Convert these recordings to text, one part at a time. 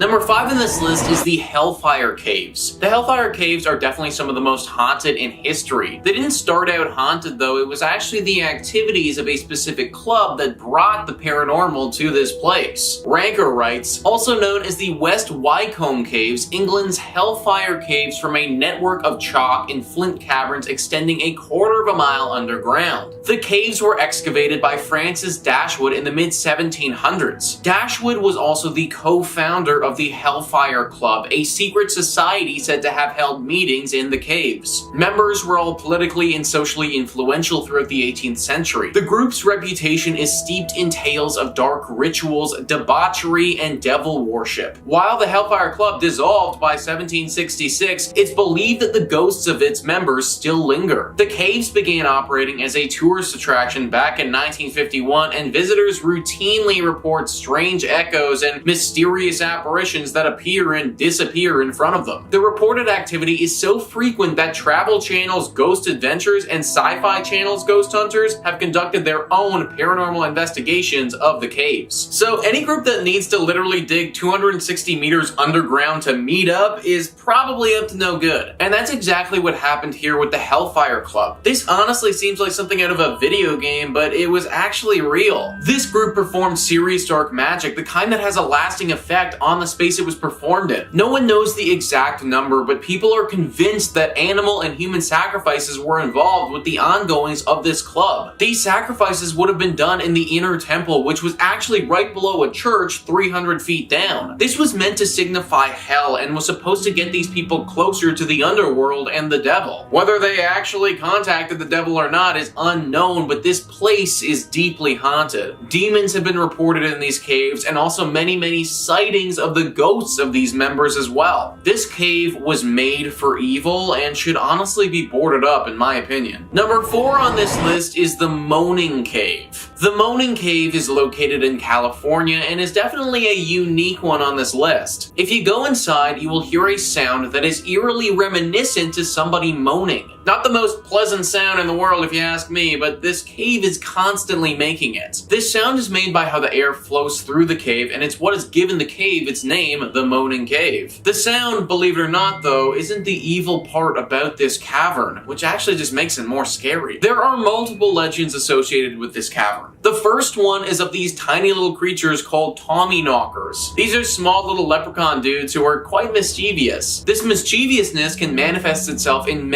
Number 5 on this list is the Hellfire Caves. The Hellfire Caves are definitely some of the most haunted in history. They didn't start out haunted though, it was actually the activities of a specific club that brought the paranormal to this place. Ranker writes, also known as the West Wycombe Caves, England's Hellfire Caves form a network of chalk and flint caverns extending a quarter of a mile underground. The caves were excavated by Francis Dashwood in the mid-1700s. Dashwood was also the co-founder of the Hellfire Club, a secret society said to have held meetings in the caves. Members were all politically and socially influential throughout the 18th century. The group's reputation is steeped in tales of dark rituals, debauchery, and devil worship. While the Hellfire Club dissolved by 1766, it's believed that the ghosts of its members still linger. The caves began operating as a tourist attraction back in 1951, and visitors routinely report strange echoes and mysterious apparitions that appear and disappear in front of them. The reported activity is so frequent that Travel Channel's Ghost Adventures and Sci-Fi Channel's Ghost Hunters have conducted their own paranormal investigations of the caves. So any group that needs to literally dig 260 meters underground to meet up is probably up to no good. And that's exactly what happened here with the Hellfire Club. This honestly seems like something out of a video game, but it was actually real. This group performed serious dark magic, the kind that has a lasting effect on the space it was performed in. No one knows the exact number, but people are convinced that animal and human sacrifices were involved with the ongoings of this club. These sacrifices would have been done in the inner temple, which was actually right below a church 300 feet down. This was meant to signify hell and was supposed to get these people closer to the underworld and the devil. Whether they actually contacted the devil or not is unknown, but this place is deeply haunted. Demons have been reported in these caves, and also many sightings of the ghosts of these members as well. This cave was made for evil and should honestly be boarded up in my opinion. Number 4 on this list is the Moaning Cave. The Moaning Cave is located in California and is definitely a unique one on this list. If you go inside, you will hear a sound that is eerily reminiscent to somebody moaning. Not the most pleasant sound in the world if you ask me, but this cave is constantly making it. This sound is made by how the air flows through the cave, and it's what has given the cave its name, the Moaning Cave. The sound, believe it or not though, isn't the evil part about this cavern, which actually just makes it more scary. There are multiple legends associated with this cavern. The first one is of these tiny little creatures called Tommyknockers. These are small little leprechaun dudes who are quite mischievous. This mischievousness can manifest itself in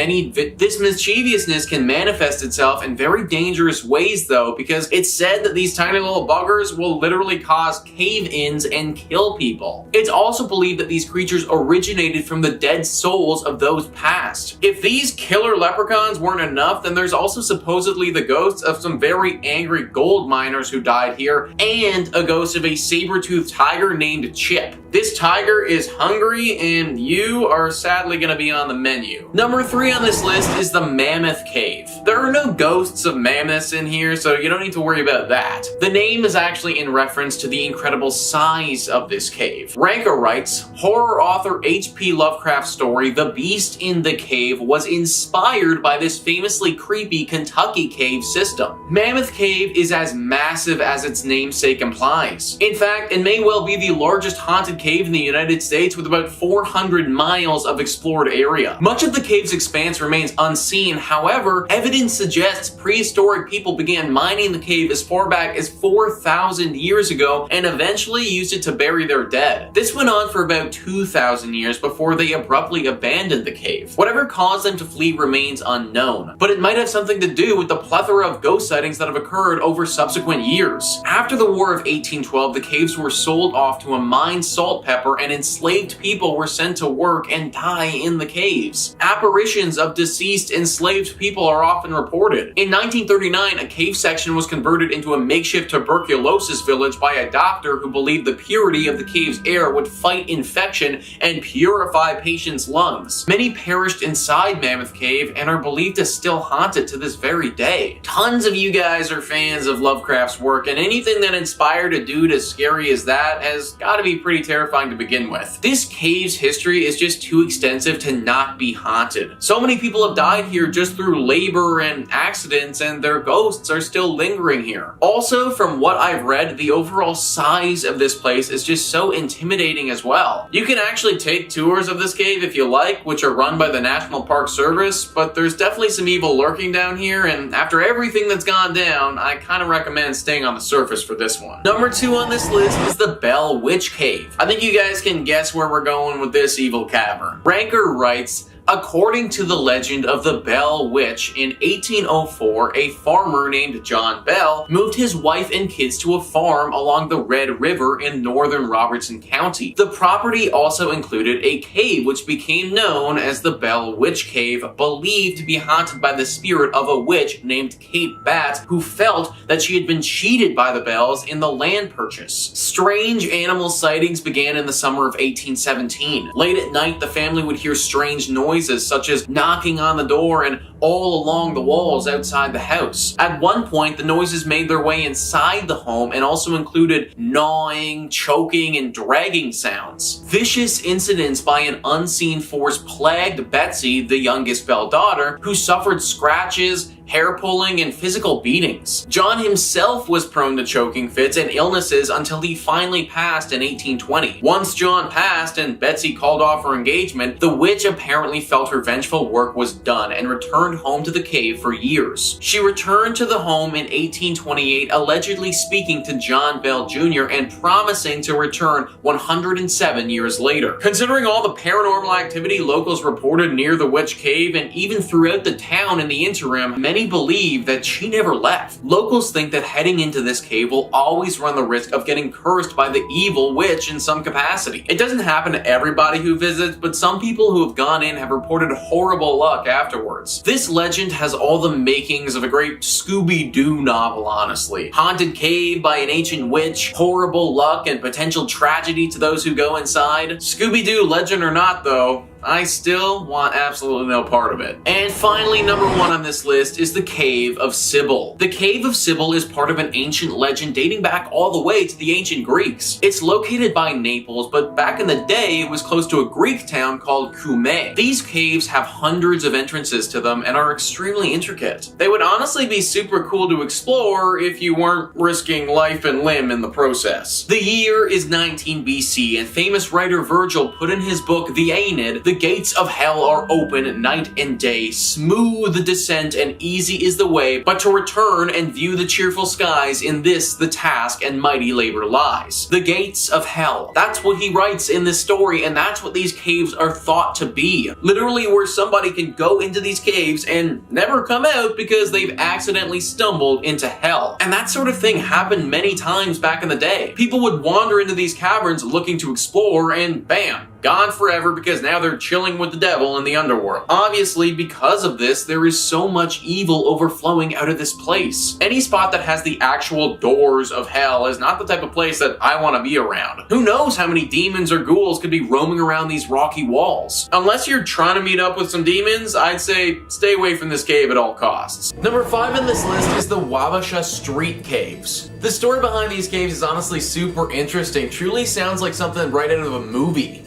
very dangerous ways though, because it's said that these tiny little buggers will literally cause cave-ins and kill people. It's also believed that these creatures originated from the dead souls of those passed. If these killer leprechauns weren't enough, then there's also supposedly the ghosts of some very angry gold miners who died here, and a ghost of a saber-toothed tiger named Chip. This tiger is hungry, and you are sadly going to be on the menu. Number 3 on this list is the Mammoth Cave. There are no ghosts of mammoths in here, so you don't need to worry about that. The name is actually in reference to the incredible size of this cave. Ranker writes, horror author H.P. Lovecraft's story, The Beast in the Cave, was inspired by this famously creepy Kentucky cave system. Mammoth Cave is as massive as its namesake implies. In fact, it may well be the largest haunted cave in the United States with about 400 miles of explored area. Much of the cave's expanse remains unseen, however, evidence suggests prehistoric people began mining the cave as far back as 4,000 years ago and eventually used it to bury their dead. This went on for about 2,000 years before they abruptly abandoned the cave. Whatever caused them to flee remains unknown, but it might have something to do with the plethora of ghost sightings that have occurred over subsequent years. After the War of 1812, the caves were sold off to a mine salt pepper, and enslaved people were sent to work and die in the caves. Apparitions of deceased enslaved people are often reported. In 1939, a cave section was converted into a makeshift tuberculosis village by a doctor who believed the purity of the cave's air would fight infection and purify patients' lungs. Many perished inside Mammoth Cave and are believed to still haunt it to this very day. Tons of you guys are fans of Lovecraft's work, and anything that inspired a dude as scary as that has gotta be pretty terrifying. terrifying to begin with. This cave's history is just too extensive to not be haunted. So many people have died here just through labor and accidents, and their ghosts are still lingering here. Also, from what I've read, the overall size of this place is just so intimidating as well. You can actually take tours of this cave if you like, which are run by the National Park Service, but there's definitely some evil lurking down here, and after everything that's gone down, I kind of recommend staying on the surface for this one. Number 2 on this list is the Bell Witch Cave. I think you guys can guess where we're going with this evil cavern. Ranker writes, according to the legend of the Bell Witch, in 1804, a farmer named John Bell moved his wife and kids to a farm along the Red River in northern Robertson County. The property also included a cave which became known as the Bell Witch Cave, believed to be haunted by the spirit of a witch named Kate Batts, who felt that she had been cheated by the Bells in the land purchase. Strange animal sightings began in the summer of 1817. Late at night, the family would hear strange noises such as knocking on the door and all along the walls outside the house. At one point, the noises made their way inside the home and also included gnawing, choking, and dragging sounds. Vicious incidents by an unseen force plagued Betsy, the youngest Bell daughter, who suffered scratches, hair pulling, and physical beatings. John himself was prone to choking fits and illnesses until he finally passed in 1820. Once John passed and Betsy called off her engagement, the witch apparently felt her vengeful work was done and returned home to the cave for years. She returned to the home in 1828, allegedly speaking to John Bell Jr. and promising to return 107 years later. Considering all the paranormal activity locals reported near the Witch Cave and even throughout the town in the interim, many believe that she never left. Locals think that heading into this cave will always run the risk of getting cursed by the evil witch in some capacity. It doesn't happen to everybody who visits, but some people who have gone in have reported horrible luck afterwards. This legend has all the makings of a great Scooby-Doo novel, honestly. Haunted cave by an ancient witch, horrible luck, and potential tragedy to those who go inside. Scooby-Doo legend or not, though, I still want absolutely no part of it. And finally, number 1 on this list is the Cave of Sybil. The Cave of Sybil is part of an ancient legend dating back all the way to the ancient Greeks. It's located by Naples, but back in the day, it was close to a Greek town called Cumae. These caves have hundreds of entrances to them and are extremely intricate. They would honestly be super cool to explore if you weren't risking life and limb in the process. The year is 19 BC, and famous writer Virgil put in his book The Aeneid, the gates of hell are open night and day, smooth the descent and easy is the way, but to return and view the cheerful skies, in this the task and mighty labor lies. The gates of hell. That's what he writes in this story, and that's what these caves are thought to be. Literally where somebody can go into these caves and never come out because they've accidentally stumbled into hell. And that sort of thing happened many times back in the day. People would wander into these caverns looking to explore, and bam, gone forever because now they're chilling with the devil in the underworld. Obviously, because of this, there is so much evil overflowing out of this place. Any spot that has the actual doors of hell is not the type of place that I want to be around. Who knows how many demons or ghouls could be roaming around these rocky walls? Unless you're trying to meet up with some demons, I'd say stay away from this cave at all costs. Number 5 in this list is the Wabasha Street Caves. The story behind these caves is honestly super interesting. Truly sounds like something right out of a movie.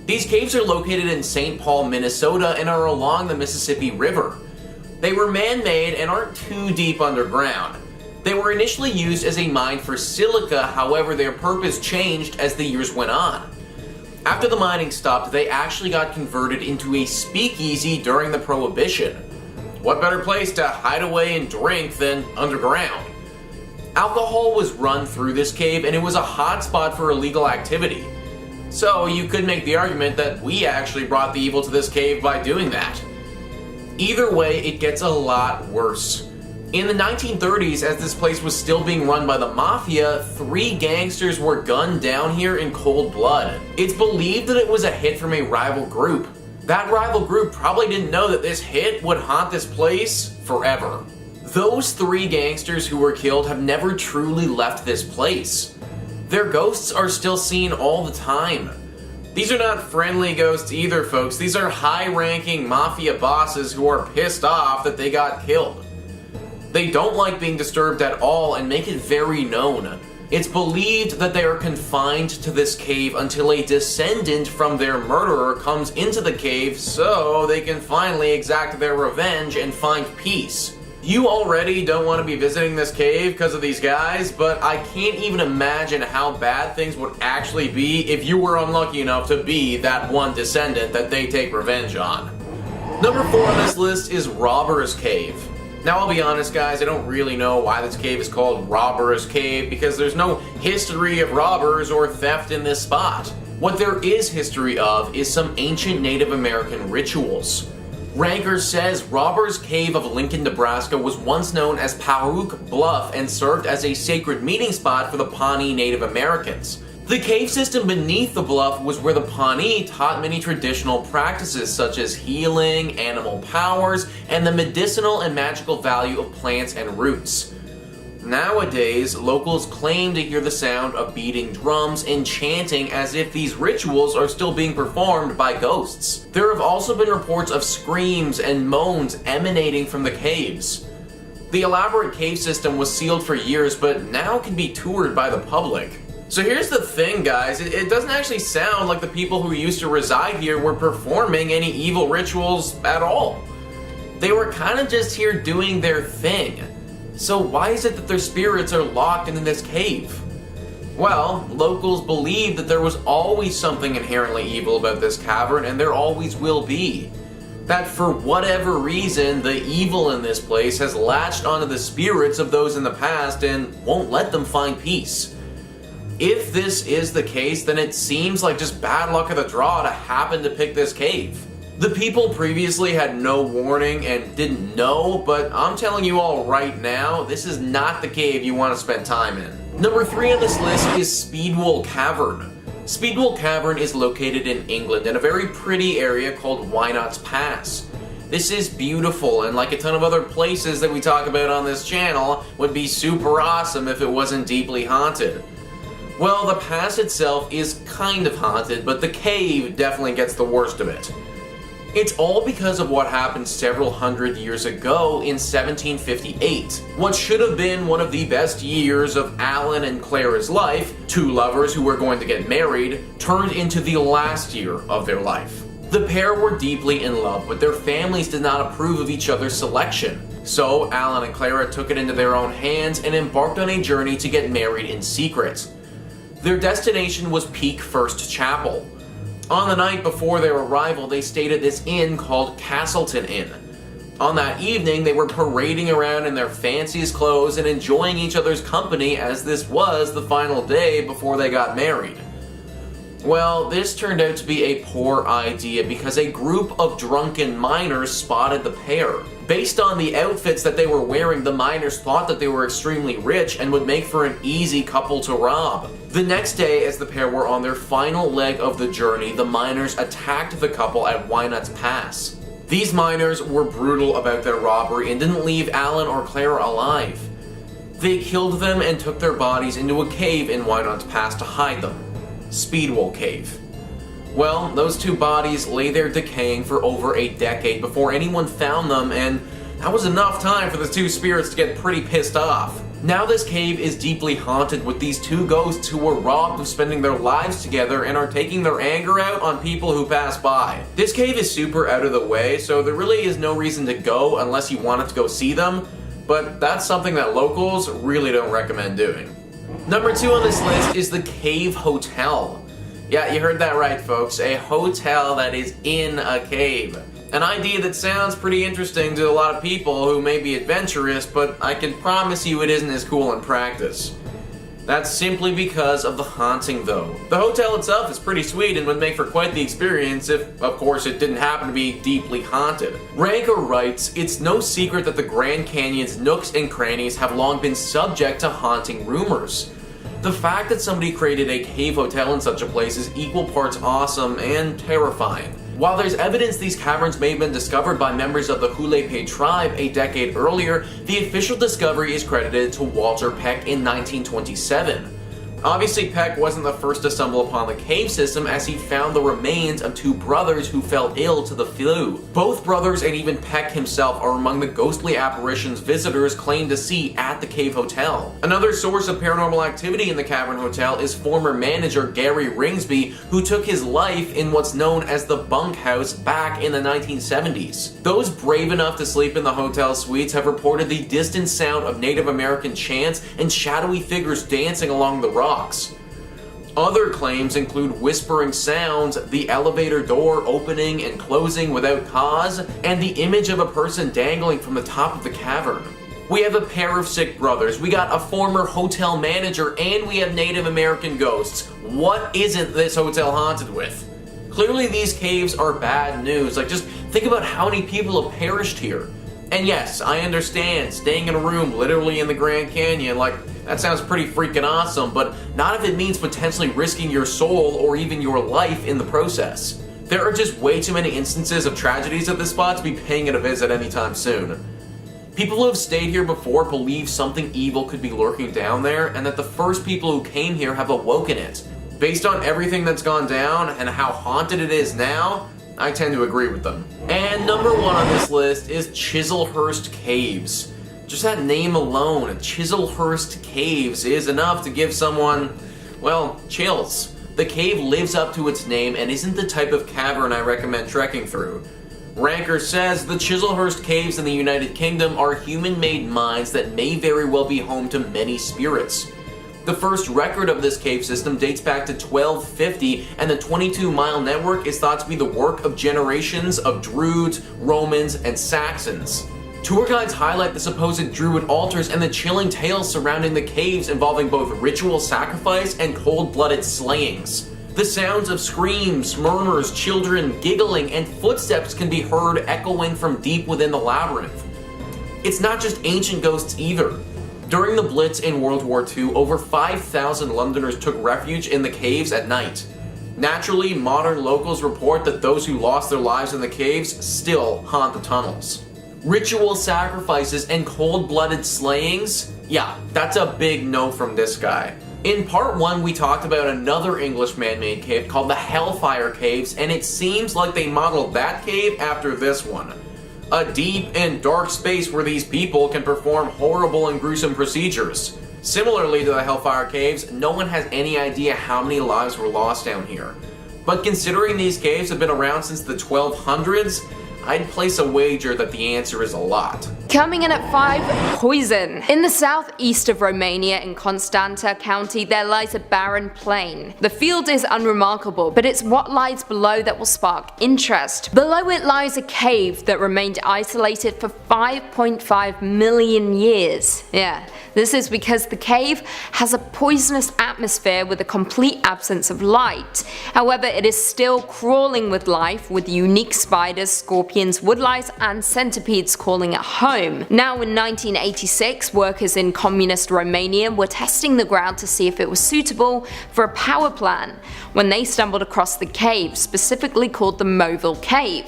These caves are located in St. Paul, Minnesota, and are along the Mississippi River. They were man-made and aren't too deep underground. They were initially used as a mine for silica, however their purpose changed as the years went on. After the mining stopped, they actually got converted into a speakeasy during the Prohibition. What better place to hide away and drink than underground? Alcohol was run through this cave, and it was a hot spot for illegal activity. So you could make the argument that we actually brought the evil to this cave by doing that. Either way, it gets a lot worse. In the 1930s, as this place was still being run by the mafia, 3 gangsters were gunned down here in cold blood. It's believed that it was a hit from a rival group. That rival group probably didn't know that this hit would haunt this place forever. Those 3 gangsters who were killed have never truly left this place. Their ghosts are still seen all the time. These are not friendly ghosts either, folks. These are high-ranking mafia bosses who are pissed off that they got killed. They don't like being disturbed at all and make it very known. It's believed that they are confined to this cave until a descendant from their murderer comes into the cave so they can finally exact their revenge and find peace. You already don't want to be visiting this cave because of these guys, but I can't even imagine how bad things would actually be if you were unlucky enough to be that one descendant that they take revenge on. Number 4 on this list is Robber's Cave. Now, I'll be honest, guys, I don't really know why this cave is called Robber's Cave because there's no history of robbers or theft in this spot. What there is history of is some ancient Native American rituals. Ranker says Robber's Cave of Lincoln, Nebraska was once known as Pauk Bluff and served as a sacred meeting spot for the Pawnee Native Americans. The cave system beneath the bluff was where the Pawnee taught many traditional practices such as healing, animal powers, and the medicinal and magical value of plants and roots. Nowadays, locals claim to hear the sound of beating drums and chanting as if these rituals are still being performed by ghosts. There have also been reports of screams and moans emanating from the caves. The elaborate cave system was sealed for years, but now can be toured by the public. So here's the thing, guys, it doesn't actually sound like the people who used to reside here were performing any evil rituals at all. They were kind of just here doing their thing. So why is it that their spirits are locked in this cave? Well, locals believe that there was always something inherently evil about this cavern, and there always will be. That for whatever reason, the evil in this place has latched onto the spirits of those in the past and won't let them find peace. If this is the case, then it seems like just bad luck of the draw to happen to pick this cave. The people previously had no warning and didn't know, but I'm telling you all right now, this is not the cave you want to spend time in. Number 3 on this list is Speedwell Cavern. Speedwell Cavern is located in England in a very pretty area called Wynot's Pass. This is beautiful, and like a ton of other places that we talk about on this channel, would be super awesome if it wasn't deeply haunted. Well, the pass itself is kind of haunted, but the cave definitely gets the worst of it. It's all because of what happened several hundred years ago in 1758. What should have been one of the best years of Alan and Clara's life, 2 lovers who were going to get married, turned into the last year of their life. The pair were deeply in love, but their families did not approve of each other's selection. So Alan and Clara took it into their own hands and embarked on a journey to get married in secret. Their destination was Peak First Chapel. On the night before their arrival, they stayed at this inn called Castleton Inn. On that evening, they were parading around in their fanciest clothes and enjoying each other's company as this was the final day before they got married. Well, this turned out to be a poor idea because a group of drunken miners spotted the pair. Based on the outfits that they were wearing, the miners thought that they were extremely rich and would make for an easy couple to rob. The next day, as the pair were on their final leg of the journey, the miners attacked the couple at Wynot's Pass. These miners were brutal about their robbery and didn't leave Alan or Clara alive. They killed them and took their bodies into a cave in Wynot's Pass to hide them. Speedwell Cave. Well, those 2 bodies lay there decaying for over a decade before anyone found them, and that was enough time for the 2 spirits to get pretty pissed off. Now this cave is deeply haunted with these 2 ghosts who were robbed of spending their lives together and are taking their anger out on people who pass by. This cave is super out of the way, so there really is no reason to go unless you wanted to go see them, but that's something that locals really don't recommend doing. Number 2 on this list is the Cave Hotel. Yeah, you heard that right, folks. A hotel that is in a cave. An idea that sounds pretty interesting to a lot of people who may be adventurous, but I can promise you it isn't as cool in practice. That's simply because of the haunting, though. The hotel itself is pretty sweet and would make for quite the experience if, of course, it didn't happen to be deeply haunted. Ranker writes, "It's no secret that the Grand Canyon's nooks and crannies have long been subject to haunting rumors. The fact that somebody created a cave hotel in such a place is equal parts awesome and terrifying. While there's evidence these caverns may have been discovered by members of the Hulepe tribe a decade earlier, the official discovery is credited to Walter Peck in 1927. Obviously, Peck wasn't the first to stumble upon the cave system, as he found the remains of two brothers who fell ill to the flu. Both brothers and even Peck himself are among the ghostly apparitions visitors claim to see at the Cave Hotel. Another source of paranormal activity in the Cavern Hotel is former manager Gary Ringsby, who took his life in what's known as the bunkhouse back in the 1970s. Those brave enough to sleep in the hotel suites have reported the distant sound of Native American chants and shadowy figures dancing along the rocks. Other claims include whispering sounds, the elevator door opening and closing without cause, and the image of a person dangling from the top of the cavern. We have a pair of sick brothers, we got a former hotel manager, and we have Native American ghosts. What isn't this hotel haunted with? Clearly these caves are bad news. Like, just think about how many people have perished here. And yes, I understand, staying in a room literally in the Grand Canyon, like, that sounds pretty freaking awesome, but not if it means potentially risking your soul or even your life in the process. There are just way too many instances of tragedies at this spot to be paying it a visit anytime soon. People who have stayed here before believe something evil could be lurking down there, and that the first people who came here have awoken it. Based on everything that's gone down and how haunted it is now, I tend to agree with them. And number 1 on this list is Chislehurst Caves. Just that name alone, Chislehurst Caves, is enough to give someone, well, chills. The cave lives up to its name and isn't the type of cavern I recommend trekking through. Ranker says the Chislehurst Caves in the United Kingdom are human-made mines that may very well be home to many spirits. The first record of this cave system dates back to 1250, and the 22-mile network is thought to be the work of generations of Druids, Romans, and Saxons. Tour guides highlight the supposed Druid altars and the chilling tales surrounding the caves involving both ritual sacrifice and cold-blooded slayings. The sounds of screams, murmurs, children giggling, and footsteps can be heard echoing from deep within the labyrinth. It's not just ancient ghosts either. During the Blitz in World War II, over 5,000 Londoners took refuge in the caves at night. Naturally, modern locals report that those who lost their lives in the caves still haunt the tunnels. Ritual sacrifices and cold-blooded slayings? Yeah, that's a big no from this guy. In part 1, we talked about another English man-made cave called the Hellfire Caves, and it seems like they modeled that cave after this one. A deep and dark space where these people can perform horrible and gruesome procedures. Similarly to the Hellfire Caves, no one has any idea how many lives were lost down here. But considering these caves have been around since the 1200s, I'd place a wager that the answer is a lot. Coming in at 5, poison. In the southeast of Romania in Constanța County, there lies a barren plain. The field is unremarkable, but it's what lies below that will spark interest. Below it lies a cave that remained isolated for 5.5 million years. Yeah, this is because the cave has a poisonous atmosphere with a complete absence of light. However, it is still crawling with life, with unique spiders, scorpions, woodlice, and centipedes calling it home. Now in 1986, workers in communist Romania were testing the ground to see if it was suitable for a power plant when they stumbled across the cave, specifically called the Mammoth Cave.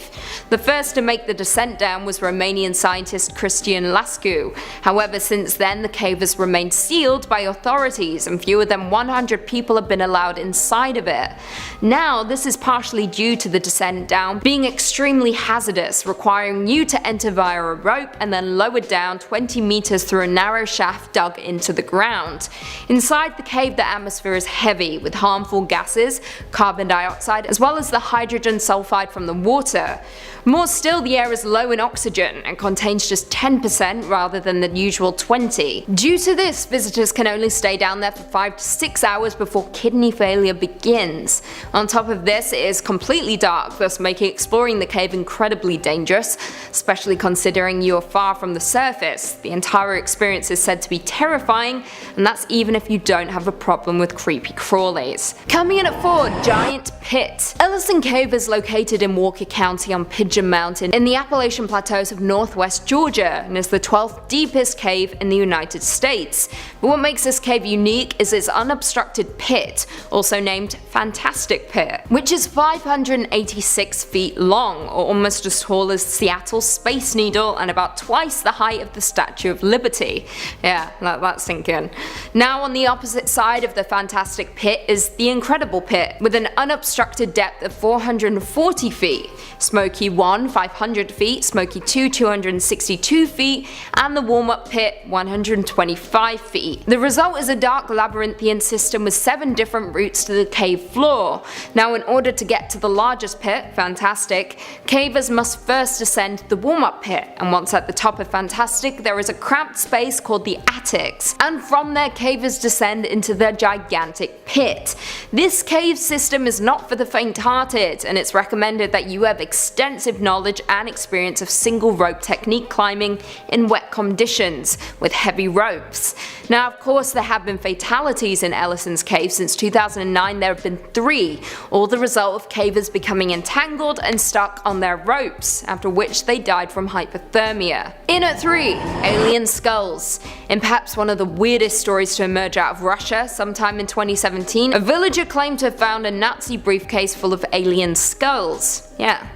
The first to make the descent down was Romanian scientist Cristian Lascu. However, since then the cave has remained sealed by authorities and fewer than 100 people have been allowed inside of it. Now this is partially due to the descent down being extremely hazardous, requiring you to enter via a rope and then lowered down 20 meters through a narrow shaft dug into the ground. Inside the cave, the atmosphere is heavy with harmful gases, carbon dioxide, as well as the hydrogen sulfide from the water. More still, the air is low in oxygen and contains just 10% rather than the usual 20. Due to this, visitors can only stay down there for 5 to 6 hours before kidney failure begins. On top of this, it is completely dark, thus making exploring the cave incredibly dangerous, especially considering you are far from the surface. The entire experience is said to be terrifying, and that's even if you don't have a problem with creepy crawlies. Coming in at 4, Giant Pit. Ellison Cave is located in Walker County on Pigeon Mountain in the Appalachian Plateaus of northwest Georgia, and is the 12th deepest cave in the United States. But what makes this cave unique is its unobstructed pit, also named Fantastic Pit, which is 586 feet long, or almost as tall as Seattle's Space Needle, and about twice twice the height of the Statue of Liberty. Yeah, let that sink in. Now on the opposite side of the fantastic pit is the incredible pit, with an unobstructed depth of 440 feet. Smoky 1, 500 feet, Smoky 2, 262 feet, and the warm-up pit, 125 feet. The result is a dark labyrinthian system with 7 different routes to the cave floor. Now in order to get to the largest pit, Fantastic, cavers must first descend the warm-up pit, and once at the top of Fantastic there is a cramped space called the attics, and from there cavers descend into the gigantic pit. This cave system is not for the faint-hearted, and it's recommended that you have extensive knowledge and experience of single rope technique climbing in wet conditions with heavy ropes. Now of course there have been fatalities in Ellison's cave. Since 2009 there have been 3, all the result of cavers becoming entangled and stuck on their ropes, after which they died from hypothermia. In at 3, alien skulls. In perhaps one of the weirdest stories to emerge out of Russia, sometime in 2017, a villager claimed to have found a Nazi briefcase full of alien skulls. Yeah.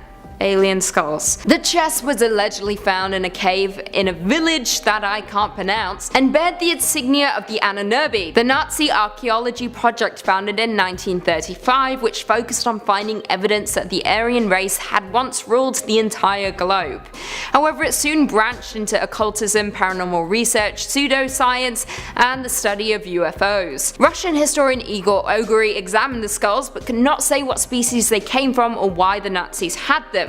Alien skulls. The chest was allegedly found in a cave in a village that I can't pronounce, and bared the insignia of the Anunnaki, the Nazi archaeology project founded in 1935, which focused on finding evidence that the Aryan race had once ruled the entire globe. However, it soon branched into occultism, paranormal research, pseudoscience, and the study of UFOs. Russian historian Igor Ogory examined the skulls but could not say what species they came from or why the Nazis had them.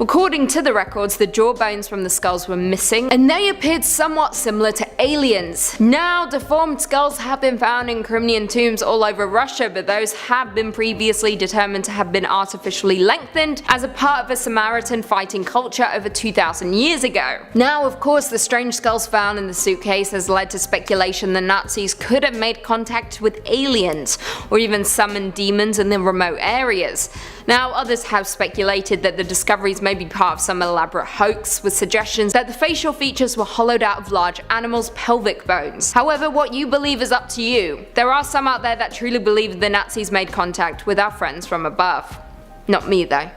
According to the records, the jawbones from the skulls were missing, and they appeared somewhat similar to aliens. Now, deformed skulls have been found in Crimean tombs all over Russia, but those have been previously determined to have been artificially lengthened as a part of a Samaritan fighting culture over 2,000 years ago. Now, of course, the strange skulls found in the suitcase has led to speculation the Nazis could have made contact with aliens, or even summoned demons in the remote areas. Now, others have speculated that the discoveries may be part of some elaborate hoax, with suggestions that the facial features were hollowed out of large animals' pelvic bones. However, what you believe is up to you. There are some out there that truly believe the Nazis made contact with our friends from above. Not me though.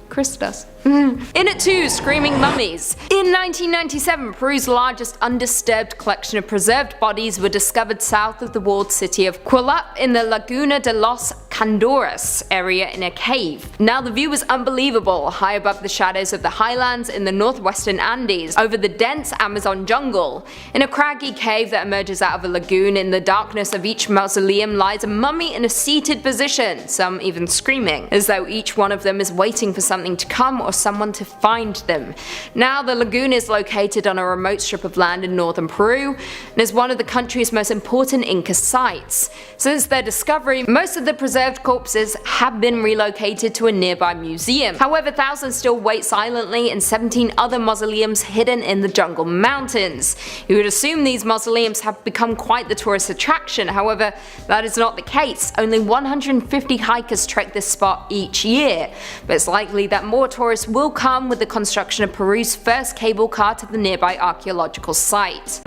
Chris does. In at 2, Screaming Mummies. In 1997, Peru's largest undisturbed collection of preserved bodies were discovered south of the walled city of Quilap in the Laguna de los Candores area in a cave. Now the view was unbelievable, high above the shadows of the highlands in the northwestern Andes, over the dense Amazon jungle. In a craggy cave that emerges out of a lagoon, in the darkness of each mausoleum lies a mummy in a seated position, some even screaming, as though each one of them is waiting for something to come or someone to find them. Now the lagoon is located on a remote strip of land in northern Peru and is one of the country's most important Inca sites. Since their discovery, most of the preserved corpses have been relocated to a nearby museum. However, thousands still wait silently in 17 other mausoleums hidden in the jungle mountains. You would assume these mausoleums have become quite the tourist attraction, however that is not the case. Only 150 hikers trek this spot each year, but it's likely that more tourists will come with the construction of Peru's first cable car to the nearby archaeological site.